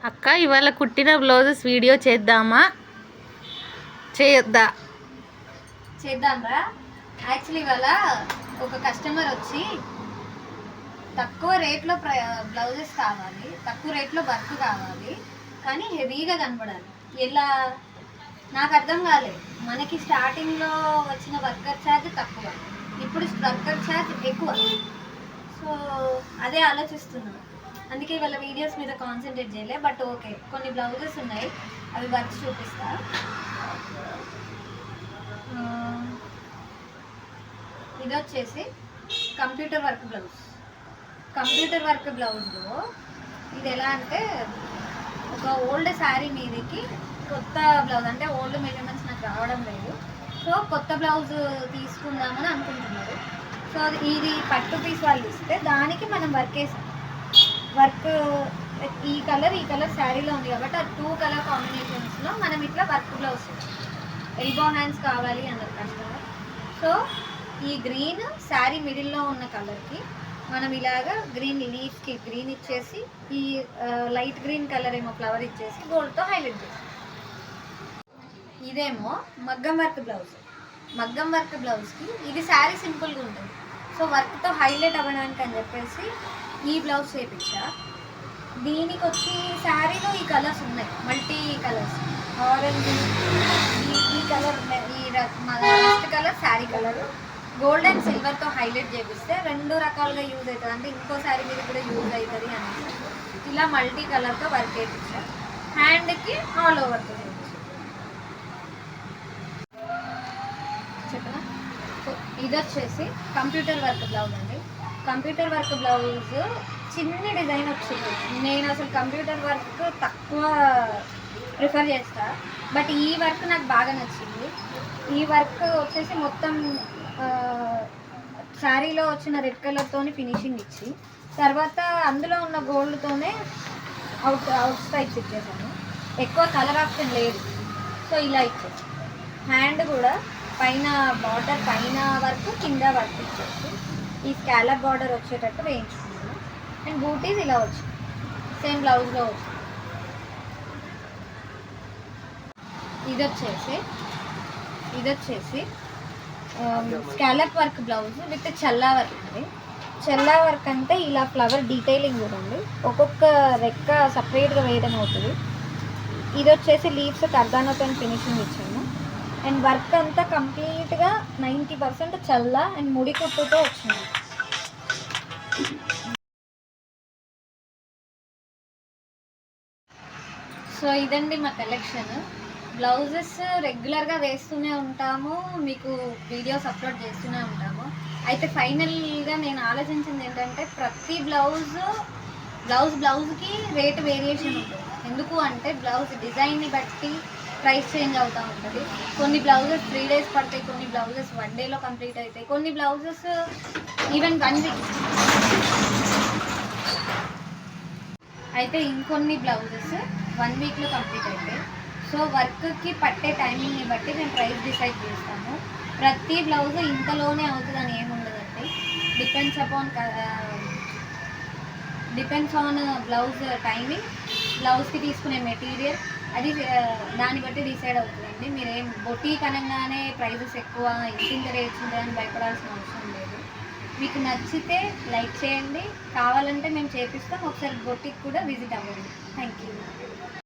అక్క ఇవాళ కుట్టిన బ్లౌజెస్ వీడియో చేద్దామా చేయొద్దా? చేద్దాంరా. యాక్చువల్లీ ఇవాళ ఒక కస్టమర్ వచ్చి తక్కువ రేట్లో బ్లౌజెస్ కావాలి, తక్కువ రేట్లో వర్క్ కావాలి, కానీ హెవీగా కనపడాలి. ఎలా నాకు అర్థం కాలేదు. మనకి స్టార్టింగ్లో వచ్చిన వర్కర్ ఛార్జ్ తక్కువ, ఇప్పుడు వర్కర్ ఛార్జ్ ఎక్కువ. సో అదే ఆలోచిస్తున్నాను. అందుకే ఇవాళ వీడియోస్ మీద కాన్సన్ట్రేట్ చేయలే. బట్ ఓకే, కొన్ని బ్లౌజెస్ ఉన్నాయి, అవి వర్క్ చూపిస్తా. ఇది వచ్చేసి computer work blouse. Computer work బ్లౌజ్లో ఇది ఎలా అంటే, ఒక ఓల్డ్ శారీ మీదకి కొత్త బ్లౌజ్, అంటే ఓల్డ్ మెజర్మెంట్స్ నాకు రావడం లేదు, సో కొత్త బ్లౌజ్ తీసుకుందామని అనుకుంటున్నారు. సో ఇది పట్టు పీస్ వాళ్ళు ఇస్తే దానికి మనం వర్క్ వేసాం. వర్క్ ఈ కలర్ శారీలో ఉంది కాబట్టి ఆ 2 కలర్ కాంబినేషన్స్లో మనం ఇట్లా వర్క్ బ్లౌజ్ ఎల్బో హ్యాండ్స్ కావాలి అన్నారు కస్టమర్. సో ఈ గ్రీన్ శారీ మిడిల్లో ఉన్న కలర్కి మనం ఇలాగా గ్రీన్ లీవ్స్కి గ్రీన్ ఇచ్చేసి, ఈ లైట్ గ్రీన్ కలర్ ఏమో ఫ్లవర్ ఇచ్చేసి గోల్డ్తో హైలైట్ చేసి, ఇదేమో మగ్గం వర్క్ బ్లౌజ్. మగ్గం వర్క్ బ్లౌజ్కి ఇది శారీ సింపుల్గా ఉంటుంది, సో వర్క్తో హైలైట్ అవ్వడానికి అని చెప్పేసి ఈ బ్లౌజ్ చేయించా. దీనికి వచ్చి శారీలో ఈ కలర్స్ ఉన్నాయి, మల్టీ కలర్స్, ఆరెంజ్, ఈ కలర్ ఉన్నాయి, ఈ first colour sari colour, gold and సిల్వర్తో హైలైట్ చేపిస్తే 2 రకాలుగా యూజ్ అవుతుంది, అంటే ఇంకో శారీ మీద కూడా యూజ్ అవుతుంది అనేసి ఇలా మల్టీ కలర్తో వర్క్ చేయించా. హ్యాండ్కి ఆల్ ఓవర్తో చేయించా. చెప్పనా? సో ఇది వచ్చేసి కంప్యూటర్ వర్క్ బ్లౌజ్ అండి. కంప్యూటర్ వర్క్ బ్లౌజ్ చిన్న డిజైన్ వచ్చింది. నేను అసలు కంప్యూటర్ వర్క్ తక్కువ ప్రిఫర్ చేస్తా, బట్ ఈ వర్క్ నాకు బాగా నచ్చింది. ఈ వర్క్ వచ్చేసి మొత్తం శారీలో వచ్చిన రెడ్ కలర్తోని ఫినిషింగ్ ఇచ్చి, తర్వాత అందులో ఉన్న గోల్డ్తోనే అవుట్ స్టైప్స్ ఇచ్చేసాను. ఎక్కువ కలర్ ఆప్షన్ లేదు, సో ఇలా ఇచ్చేసి హ్యాండ్ కూడా పైన బార్డర్, పైన వర్క్ కింద వర్క్ ఇచ్చేసి ఈ స్కాలప్ బార్డర్ వచ్చేటట్టు వేయించుకున్నాను. అండ్ బూటీస్ ఇలా వచ్చింది, సేమ్ బ్లౌజ్లో వచ్చింది. ఇది వచ్చేసి scallop work blouse with Challa work అండి. చల్లా వర్క్ అంటే ఇలా ఫ్లవర్ డీటెయిలింగ్ చూడండి, ఒక్కొక్క రెక్క సపరేట్గా వేయడం అవుతుంది. ఇది వచ్చేసి లీవ్స్ కర్దానాతో ఫినిషింగ్ ఇచ్చాను. అండ్ వర్క్ అంతా కంప్లీట్గా 90% చల్లా అండ్ ముడి కుట్టుతో వచ్చింది. సో ఇదండి మా కలెక్షన్. బ్లౌజెస్ రెగ్యులర్గా వేస్తూనే ఉంటాము, మీకు వీడియోస్ అప్లోడ్ చేస్తూనే ఉంటాము. అయితే ఫైనల్గా నేను ఆలోచించింది ఏంటంటే, ప్రతి బ్లౌజ్కి రేట్ వేరియేషన్ ఉంటుంది. ఎందుకు అంటే బ్లౌజ్ డిజైన్ని బట్టి ప్రైస్ చేంజ్ అవుతూ ఉంటుంది. కొన్ని బ్లౌజెస్ 3 days పడతాయి, కొన్ని బ్లౌజెస్ 1 dayలో కంప్లీట్ అవుతాయి, కొన్ని బ్లౌజెస్ ఈవెన్ 1 week. అయితే ఇంకొన్ని బ్లౌజెస్ 1 weekలో కంప్లీట్ అవుతాయి. సో వర్క్కి పట్టే టైమింగ్ని బట్టి నేను ప్రైస్ డిసైడ్ చేస్తాను. ప్రతి బ్లౌజ్ ఇంతలోనే అవుతుందని ఏముండదండి, డిపెండ్స్ ఆన్ బ్లౌజ్ టైమింగ్, బ్లౌజ్కి తీసుకునే మెటీరియల్, అది దాన్ని బట్టి డిసైడ్ అవుతుందండి. మీరేం బొటీక్ అనగానే ప్రైజెస్ ఎక్కువ, ఇంత రేట్స్ ఉంటాయని భయపడాల్సిన అవసరం లేదు. మీకు నచ్చితే లైక్ చేయండి, కావాలంటే మేము చేపిస్తాం. ఒకసారి బొటీక్ కూడా విజిట్ అవ్వండి. Thank you.